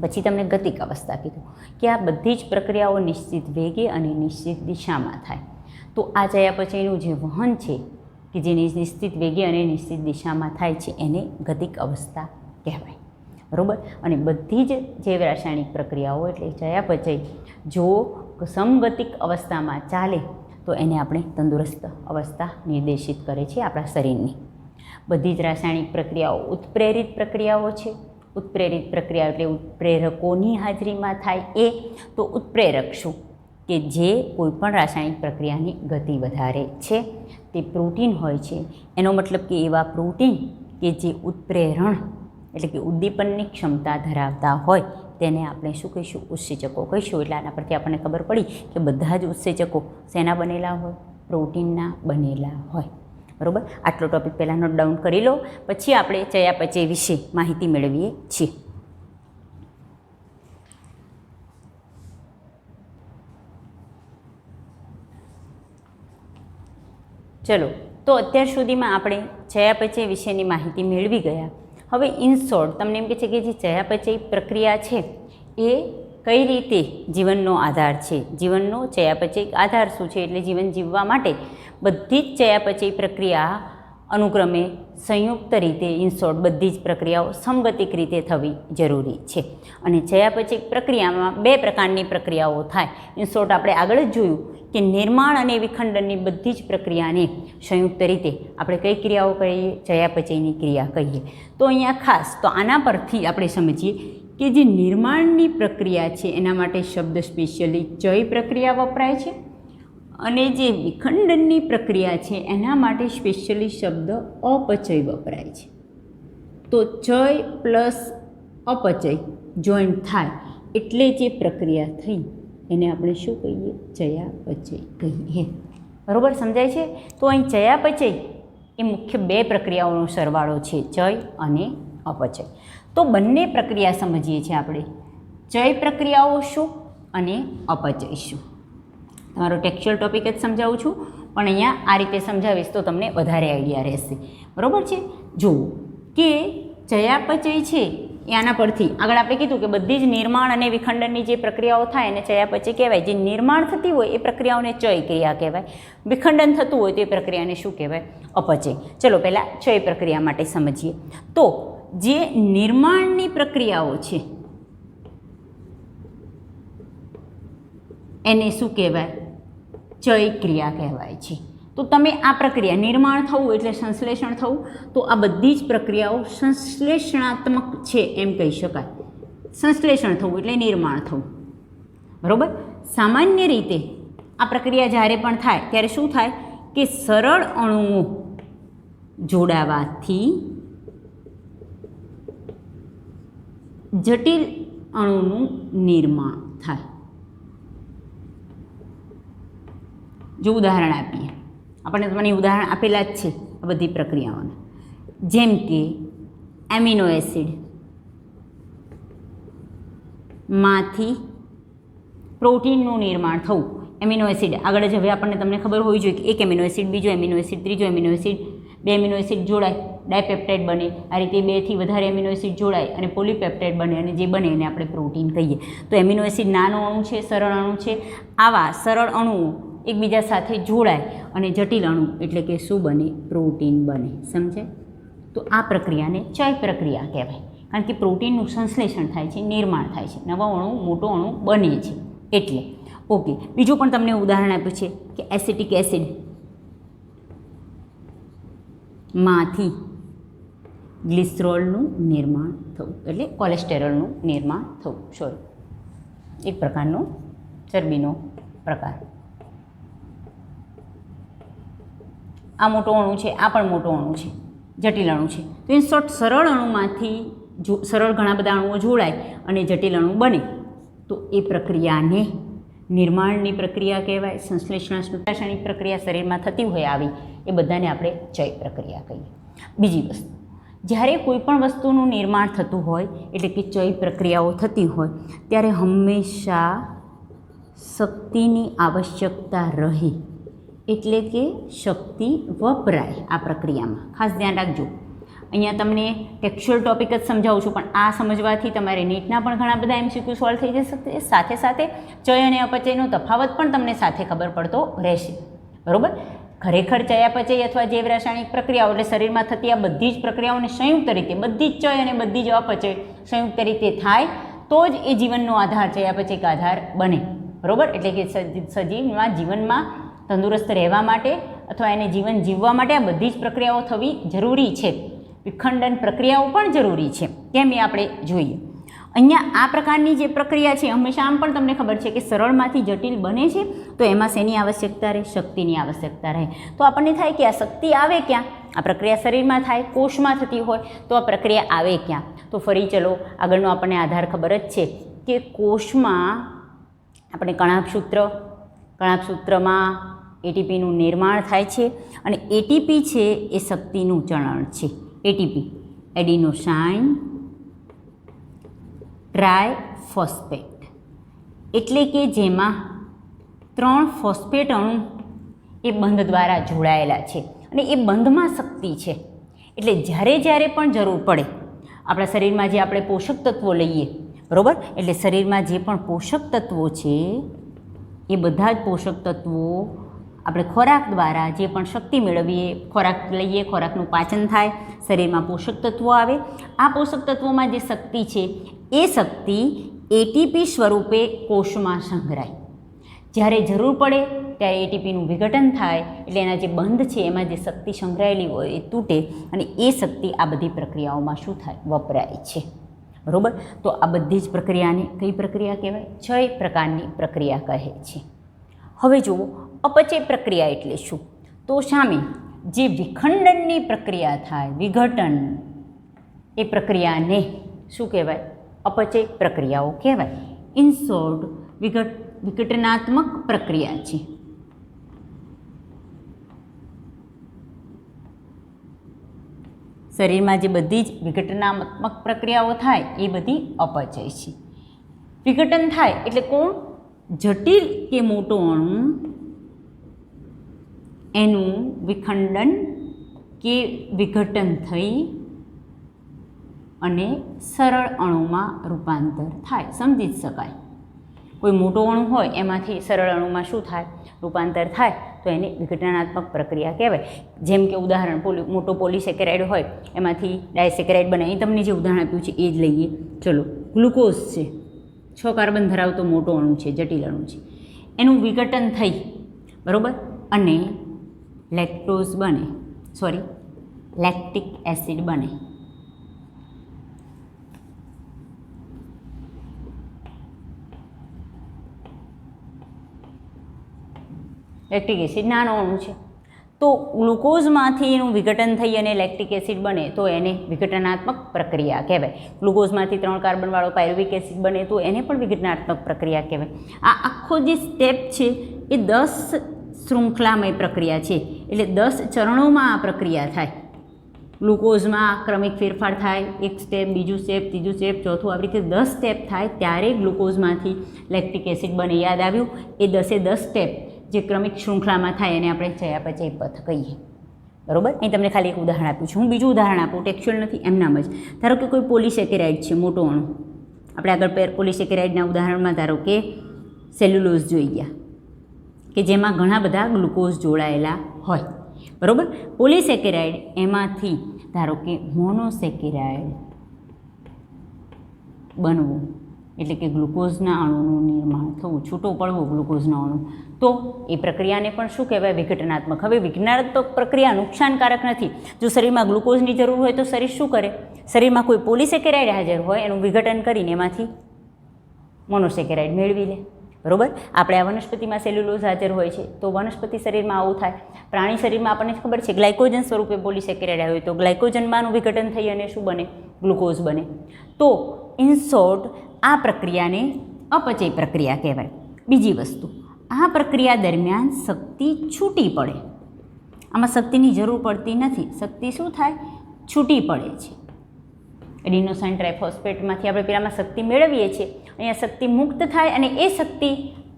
પછી તમને ગતિક અવસ્થા કીધું કે આ બધી જ પ્રક્રિયાઓ નિશ્ચિત વેગે અને નિશ્ચિત દિશામાં થાય. તો આ ચયાપચયનું જે વહન છે કે જે નિશ્ચિત વેગે અને નિશ્ચિત દિશામાં થાય છે એને ગતિક અવસ્થા કહેવાય. બરાબર? અને બધી જ જૈવ રાસાયણિક પ્રક્રિયાઓ એટલે ચયાપચય જો સમગતિક અવસ્થામાં ચાલે તો એને આપણે તંદુરસ્ત અવસ્થા નિર્દેશિત કરે છે આપણા શરીરની. બધી જ રાસાયણિક પ્રક્રિયાઓ ઉત્પ્રેરિત પ્રક્રિયાઓ છે. ઉત્પ્રેરિત પ્રક્રિયા એટલે ઉત્પ્રેરકોની હાજરીમાં થાય એ. તો ઉત્પ્રેરક શું? કે જે કોઈપણ રાસાયણિક પ્રક્રિયાની ગતિ વધારે છે તે પ્રોટીન હોય છે. એનો મતલબ કે એવા પ્રોટીન કે જે ઉત્પ્રેરણ એટલે કે ઉદ્દીપનની ક્ષમતા ધરાવતા હોય તેને આપણે શું કહીશું? ઉત્સેચકો કહીશું. એટલે આના પરથી આપણને ખબર પડી કે બધા જ ઉત્સેચકો શેના બનેલા હોય? પ્રોટીનના બનેલા હોય. બરાબર? આટલો ટૉપિક પહેલાં નોટ ડાઉન કરી લો, પછી આપણે ચયાપચય વિશે માહિતી મેળવીએ છીએ. ચલો તો અત્યાર સુધીમાં આપણે ચયાપચય વિશેની માહિતી મેળવી ગયા. હવે ઇન શોર્ટ તમને એમ કહે છે કે જે ચયાપચય પ્રક્રિયા છે એ કઈ રીતે જીવનનો આધાર છે, જીવનનો ચયાપચય આધાર શું છે, એટલે જીવન જીવવા માટે બધી જ ચયાપચય પ્રક્રિયા અનુક્રમે સંયુક્ત રીતે ઇન શોર્ટ બધી જ પ્રક્રિયાઓ સમગતિક રીતે થવી જરૂરી છે. અને ચયાપચય પ્રક્રિયામાં 2 પ્રકારની પ્રક્રિયાઓ થાય. ઇન શોર્ટ આપણે આગળ જ જોયું કે નિર્માણ અને વિખંડનની બધી જ પ્રક્રિયાને સંયુક્ત રીતે આપણે કઈ ક્રિયાઓ કહીએ, ચયાપચયની ક્રિયા કહીએ. તો અહીંયા ખાસ તો આના પરથી આપણે સમજીએ કે જે નિર્માણની પ્રક્રિયા છે એના માટે શબ્દ સ્પેશિયલી ચય પ્રક્રિયા વપરાય છે, અને જે વિખંડનની પ્રક્રિયા છે એના માટે સ્પેશિયલી શબ્દ અપચય વપરાય છે. તો ચય પ્લસ અપચય જોઈન્ટ થાય એટલે જે પ્રક્રિયા થઈ એને આપણે શું કહીએ, ચયાપચય કહીએ. બરાબર સમજાય છે? તો અહીં ચયાપચય એ મુખ્ય 2 પ્રક્રિયાઓનો સરવાળો છે, ચય અને અપચય. તો બંને પ્રક્રિયા સમજીએ છીએ આપણે, ચય પ્રક્રિયાઓ શું અને અપચય શું. તમારો ટેક્સ્ચ્યુઅલ ટોપિક જ સમજાવું છું, પણ અહીંયા આ રીતે સમજાવીશ તો તમને વધારે આઈડિયા રહેશે. બરાબર છે? જુઓ કે ચયાપચય છે એ આના પરથી આગળ આપણે કીધું કે બધી જ નિર્માણ અને વિખંડનની જે પ્રક્રિયાઓ થાય એને ચયાપચય કહેવાય. જે નિર્માણ થતી હોય એ પ્રક્રિયાઓને ચય ક્રિયા કહેવાય, વિખંડન થતું હોય તો એ પ્રક્રિયાને શું કહેવાય, અપચય. ચલો પહેલાં ચય પ્રક્રિયા માટે સમજીએ. તો જે નિર્માણની પ્રક્રિયાઓ છે એને શું કહેવાય, ચય ક્રિયા કહેવાય છે. તો તમે આ પ્રક્રિયા નિર્માણ થવું એટલે સંશ્લેષણ થવું, તો આ બધી જ પ્રક્રિયાઓ સંશ્લેષણાત્મક છે એમ કહી શકાય. સંશ્લેષણ થવું એટલે નિર્માણ થવું. બરાબર? સામાન્ય રીતે આ પ્રક્રિયા જ્યારે પણ થાય ત્યારે શું થાય કે સરળ અણુઓ જોડાવાથી જટિલ અણુનું નિર્માણ થાય. જો ઉદાહરણ આપીએ, આપણને તમને ઉદાહરણ આપેલા જ છે આ બધી પ્રક્રિયાઓના, જેમ કે એમિનો એસિડ માંથી પ્રોટીનનું નિર્માણ થવું. એમિનો એસિડ આગળ જ હવે આપણને તમને ખબર હોવી જોઈએ કે એક એમિનો એસિડ, બીજો એમિનો એસિડ, ત્રીજો એમિનો એસિડ, 2 એમિનો એસિડ જોડાય, ડાયપેપ્ટાઇડ બને. આ રીતે 2 થી વધારે એમિનો એસિડ જોડાય અને પોલીપેપ્ટાઇડ બને, અને જે બને એને આપણે પ્રોટીન કહીએ. તો એમિનો એસિડ નાનો અણુ છે, સરળ અણુ છે. આવા સરળ અણુઓ એકબીજા સાથે જોડાય અને જટિલ અણુ એટલે કે શું બને, પ્રોટીન બને. સમજાય? તો આ પ્રક્રિયાને ચય પ્રક્રિયા કહેવાય, કારણ કે પ્રોટીનનું સંશ્લેષણ થાય છે, નિર્માણ થાય છે, નવો અણુ મોટો અણુ બને છે એટલે. ઓકે, બીજું પણ તમને ઉદાહરણ આપ્યું છે કે એસિટિક એસિડ માંથી ગ્લિસરોલનું નિર્માણ થવું એટલે કોલેસ્ટેરોલનું નિર્માણ થવું. સોરી, એક પ્રકારનો ચરબીનો પ્રકાર. આ મોટો અણુ છે, આ પણ મોટો અણુ છે, જટિલ અણુ છે. તો ઇન શોર્ટ સરળ અણુમાંથી સરળ ઘણા બધા અણુઓ જોડાય અને જટિલ અણુ બને તો એ પ્રક્રિયાને નિર્માણની પ્રક્રિયા કહેવાય. સંશ્લેષણાત્મક પ્રક્રિયા શરીરમાં થતી હોય આવી, એ બધાને આપણે ચય પ્રક્રિયા કહીએ. બીજી વસ્તુ, જ્યારે કોઈ પણ વસ્તુનું નિર્માણ થતું હોય એટલે કે ચય પ્રક્રિયાઓ થતી હોય ત્યારે હંમેશા શક્તિની આવશ્યકતા રહે, એટલે કે શક્તિ વપરાય આ પ્રક્રિયામાં. ખાસ ધ્યાન રાખજો, અહીંયા તમને ટેક્સ્ચ્યુઅલ ટોપિક જ સમજાવું છું, પણ આ સમજવાથી તમારે નીટના પણ ઘણા બધા MCQ સોલ્વ થઈ જશે. સાથે સાથે ચય અને અપચયનો તફાવત પણ તમને સાથે ખબર પડતો રહેશે. બરાબર? ખરેખર ચયાપચય અથવા જૈવ રાસાયણિક પ્રક્રિયાઓ એટલે શરીરમાં થતી આ બધી જ પ્રક્રિયાઓને સંયુક્ત રીતે, બધી જ ચય અને બધી જ અપચય સંયુક્ત રીતે થાય તો જ એ જીવનનો આધાર, ચયાપચયિક આધાર બને. બરાબર? એટલે કે સજીવના જીવનમાં તંદુરસ્ત રહેવા માટે અથવા એને જીવન જીવવા માટે આ બધી જ પ્રક્રિયાઓ થવી જરૂરી છે. વિખંડન પ્રક્રિયાઓ પણ જરૂરી છે. કેમ એ આપણે જોઈએ. અહીંયા આ પ્રકારની જે પ્રક્રિયા છે હંમેશા આમ પણ તમને ખબર છે કે સરળમાંથી જટિલ બને છે, તો એમાં શેની આવશ્યકતા રહે? શક્તિની આવશ્યકતા રહે. તો આપણને થાય કે આ શક્તિ આવે ક્યાં? આ પ્રક્રિયા શરીરમાં થાય, કોષમાં થતી હોય તો આ પ્રક્રિયા આવે ક્યાં? તો ફરી ચલો આગળનો આપણને આધાર ખબર જ છે કે કોષમાં આપણે કણાભસૂત્રમાં એટીપીનું નિર્માણ થાય છે, અને એટીપી છે એ શક્તિનું ચલણ છે. એટીપી એડિનોસાઇન ટ્રાયફોસ્ફેટ, એટલે કે જેમાં 3 ફોસ્ફેટ અણુ એ બંધ દ્વારા જોડાયેલા છે, અને એ બંધમાં શક્તિ છે. એટલે જ્યારે પણ જરૂર પડે આપણા શરીરમાં જે આપણે પોષક તત્વો લઈએ, બરાબર, એટલે શરીરમાં જે પણ પોષક તત્વો છે એ બધા જ પોષક તત્વો આપણે ખોરાક દ્વારા જે પણ શક્તિ મેળવીએ, ખોરાક લઈએ, ખોરાકનું પાચન થાય, શરીરમાં પોષક તત્વો આવે. આ પોષક તત્વોમાં જે શક્તિ છે એ શક્તિ એટીપી સ્વરૂપે કોષમાં સંગ્રહાય. જ્યારે જરૂર પડે ત્યારે એટીપીનું વિઘટન થાય એટલે એના જે બંધ છે એમાં જે શક્તિ સંગ્રહાયેલી હોય એ તૂટે અને એ શક્તિ આ બધી પ્રક્રિયાઓમાં શું થાય? વપરાય છે. બરાબર. તો આ બધી જ પ્રક્રિયાને કઈ પ્રક્રિયા કહેવાય? 6 પ્રકારની પ્રક્રિયા કહે છે. હવે જુઓ, અપચય પ્રક્રિયા એટલે શું? તો સામે જે વિખંડનની પ્રક્રિયા થાય, વિઘટન, એ પ્રક્રિયાને શું કહેવાય? અપચય પ્રક્રિયાઓ કહેવાય. ઇન શોર્ટ, વિઘટનાત્મક પ્રક્રિયા છે. શરીરમાં જે બધી જ વિઘટનાત્મક પ્રક્રિયાઓ થાય એ બધી અપચય છે. વિઘટન થાય એટલે કોણ? જટિલ કે મોટો અણુ એનું વિખંડન કે વિઘટન થઈ અને સરળ અણુમાં રૂપાંતર થાય. સમજી જ શકાય. કોઈ મોટો અણુ હોય એમાંથી સરળ અણુમાં શું થાય? રૂપાંતર થાય, તો એને વિઘટનાત્મક પ્રક્રિયા કહેવાય. જેમ કે ઉદાહરણ, મોટો પોલીસેકેરાઇડ હોય એમાંથી ડાયસેકેરાઇડ બને. અહીં તમને જે ઉદાહરણ આપ્યું છે એ જ લઈએ. ચલો, ગ્લુકોઝ છે, 6 કાર્બન ધરાવતો મોટો અણુ છે, જટિલ અણુ છે. એનું વિઘટન થઈ, બરાબર, અને લેક્ટિક એસિડ બને. લેક્ટિક એસિડ નાનો અણુ છે, તો ગ્લુકોઝમાંથી એનું વિઘટન થઈ અને લેક્ટિક એસિડ બને તો એને વિઘટનાત્મક પ્રક્રિયા કહેવાય. ગ્લુકોઝમાંથી 3 કાર્બનવાળો પાયરુવિક એસિડ બને તો એને પણ વિઘટનાત્મક પ્રક્રિયા કહેવાય. આ આખો જે સ્ટેપ છે એ 10 શૃંખલામય પ્રક્રિયા છે. એટલે 10 ચરણોમાં આ પ્રક્રિયા થાય. ગ્લુકોઝમાં ક્રમિક ફેરફાર થાય, એક સ્ટેપ, બીજું સ્ટેપ, ત્રીજું સ્ટેપ, ચોથું, આવી રીતે 10 સ્ટેપ થાય ત્યારે ગ્લુકોઝમાંથી લેક્ટિક એસિડ બને. યાદ આવ્યું? એ 10 સ્ટેપ જે ક્રમિક શૃંખલામાં થાય એને આપણે ચયાપચય પથ કહીએ. બરાબર. અહીં તમને ખાલી એક ઉદાહરણ આપ્યું છે. હું બીજું ઉદાહરણ આપું, ટેક્સ્ચ્યુઅલ નથી, એમનામ જ. ધારો કે કોઈ પોલિસેકેરાઇડ છે, મોટો અણુ. આપણે આગળ પોલિસેકેરાઇડના ઉદાહરણમાં ધારો કે સેલ્યુલોઝ જોઈ ગયા કે જેમાં ઘણા બધા ગ્લુકોઝ જોડાયેલા હોય. બરાબર. પોલિસેકેરાઇડ એમાંથી ધારો કે મોનોસેકેરાઇડ બનવું, એટલે કે ગ્લુકોઝના અણુનું નિર્માણ થવું, છૂટો પડવો ગ્લુકોઝનો અણુ, તો એ પ્રક્રિયાને પણ શું કહેવાય? વિઘટનાત્મક. હવે વિઘટનાત્મક પ્રક્રિયા નુકસાનકારક નથી. જો શરીરમાં ગ્લુકોઝની જરૂર હોય તો શરીર શું કરે? શરીરમાં કોઈ પોલિસેકેરાઇડ હાજર હોય એનું વિઘટન કરીને એમાંથી મોનોસેકેરાઇડ મેળવી લે. બરાબર. આપણે આ વનસ્પતિમાં સેલ્યુલોઝ હાજર હોય છે તો વનસ્પતિ શરીરમાં આવું થાય. પ્રાણી શરીરમાં આપણને ખબર છે ગ્લાયકોજન સ્વરૂપે પોલિસેકેરાઇડ હોય તો ગ્લાયકોજનમાંનું વિઘટન થઈ અને શું બને? ગ્લુકોઝ બને. તો ઇન શોર્ટ, આ પ્રક્રિયાને અપચય પ્રક્રિયા કહેવાય. બીજી વસ્તુ, આ પ્રક્રિયા દરમિયાન શક્તિ છૂટી પડે. આમાં શક્તિની જરૂર પડતી નથી. શક્તિ શું થાય? છૂટી પડે છે. એડિનોસાઇન ટ્રાઇફોસ્ફેટમાંથી આપણે પેલામાં શક્તિ મેળવીએ છીએ, અહીંયા શક્તિ મુક્ત થાય અને એ શક્તિ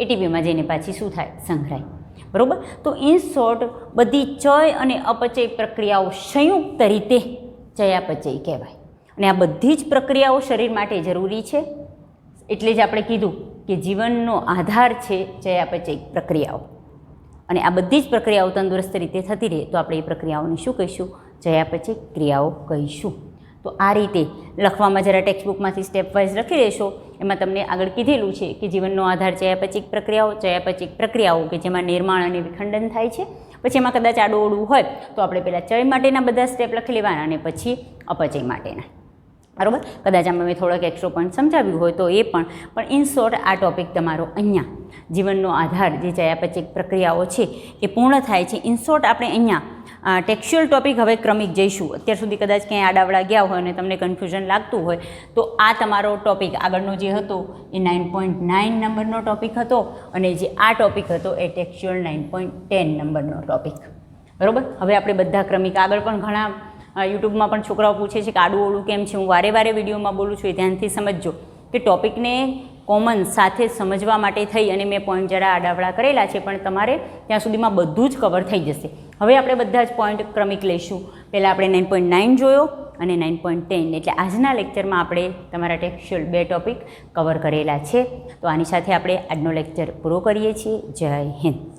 એટીપીમાં જઈને પાછી શું થાય? સંગ્રહાય. બરાબર. તો ઇન શોર્ટ, બધી ચય અને અપચય પ્રક્રિયાઓ સંયુક્ત રીતે ચયાપચય કહેવાય. અને આ બધી જ પ્રક્રિયાઓ શરીર માટે જરૂરી છે. એટલે જ આપણે કીધું કે જીવનનો આધાર છે ચયાપચય પ્રક્રિયાઓ. અને આ બધી જ પ્રક્રિયાઓ તંદુરસ્ત રીતે થતી રહે તો આપણે એ પ્રક્રિયાઓને શું કહીશું? ચયાપચય ક્રિયાઓ કહીશું. તો આ રીતે લખવામાં જરા ટેક્સ્ટબુકમાંથી સ્ટેપ વાઇઝ લખી લેશો. એમાં તમને આગળ કીધેલું છે કે જીવનનો આધાર ચયાપચય પ્રક્રિયાઓ કે જેમાં નિર્માણ અને વિખંડન થાય છે. પછી એમાં કદાચ આડું ઓળું હોય તો આપણે પહેલાં ચય માટેના બધા સ્ટેપ લખી લેવાના અને પછી અપચય માટેના. બરાબર. કદાચ આમાં મેં થોડાક એક્સ્ટ્રા પોઈન્ટ સમજાવ્યું હોય તો એ પણ ઇન શોર્ટ આ ટૉપિક તમારો અહીંયા જીવનનો આધાર જે ચયાપચય પ્રક્રિયાઓ છે એ પૂર્ણ થાય છે. ઇન શોર્ટ આપણે અહીંયા ટેક્સ્ચ્યુઅલ ટૉપિક હવે ક્રમિક જઈશું. અત્યાર સુધી કદાચ ક્યાંય આડાવડા ગયા હોય અને તમને કન્ફ્યુઝન લાગતું હોય તો આ તમારો ટૉપિક આગળનો જે હતો એ 9.9 નંબરનો ટૉપિક હતો અને જે આ ટૉપિક હતો એ ટેક્સ્ચ્યુઅલ 9.10 નંબરનો ટૉપિક. બરાબર. હવે આપણે બધા ક્રમિક આગળ પણ ઘણા યુટ્યુબમાં પણ છોકરાઓ પૂછે છે કે આડું ઓળું કેમ છે. હું વારે વિડીયોમાં બોલું છું, એ ધ્યાનથી સમજજો કે ટૉપિકને કોમન સાથે સમજવા માટે થઈ અને મેં પોઈન્ટ જરા આડાવડા કરેલા છે, પણ તમારે ત્યાં સુધીમાં બધું જ કવર થઈ જશે. હવે આપણે બધા જ પોઈન્ટ ક્રમિક લઈશું. પહેલાં આપણે 9.9 જોયો અને 9.10 એટલે આજના લેક્ચરમાં આપણે તમારા ટેક્સ્ચ્યુઅલ 2 ટોપિક કવર કરેલા છે. તો આની સાથે આપણે આજનો લેક્ચર પૂરો કરીએ છીએ. જય હિન્દ.